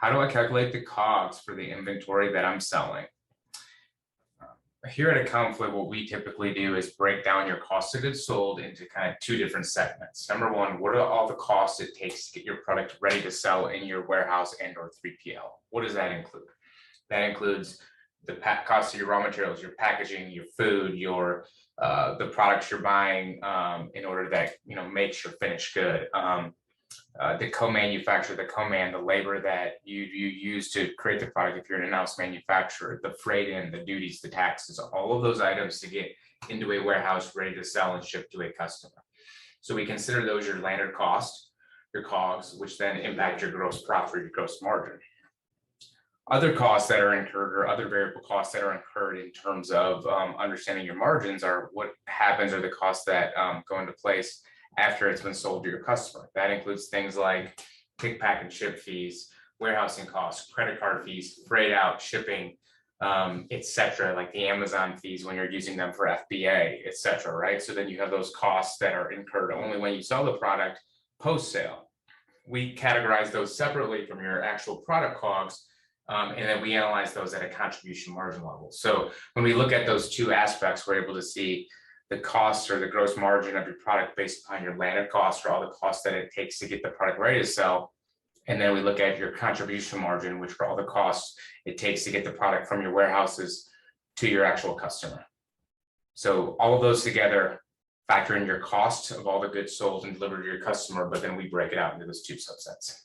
How do I calculate the COGS for the inventory that I'm selling? Here at Accountfully, what we typically do is break down your cost of goods sold into kind of two different segments. Number one, what are all the costs it takes to get your product ready to sell in your warehouse and or 3PL? What does that include? That includes the cost of your raw materials, your packaging, your food, your the products you're buying in order that makes your finished good. The co-manufacturer, the labor that you use to create the product if you're an in-house manufacturer, the freight in, the duties, the taxes, all of those items to get into a warehouse ready to sell and ship to a customer. So we consider those your landed cost, your COGS, which then impact your gross profit, your gross margin. Other costs that are incurred or other variable costs that are incurred in terms of understanding your margins are what happens or the costs that go into place after it's been sold to your customer. That includes things like pick, pack, and ship fees, warehousing costs, credit card fees, freight out, shipping, etc., like the Amazon fees when you're using them for FBA, etc., right? So then you have those costs that are incurred only when you sell the product post-sale. We categorize those separately from your actual product COGS, and then we analyze those at a contribution margin level. So when we look at those two aspects, we're able to see the cost or the gross margin of your product based upon your landed cost or all the costs that it takes to get the product ready to sell. And then we look at your contribution margin, which are all the costs it takes to get the product from your warehouses to your actual customer. So all of those together factor in your cost of all the goods sold and delivered to your customer, but then we break it out into those two subsets.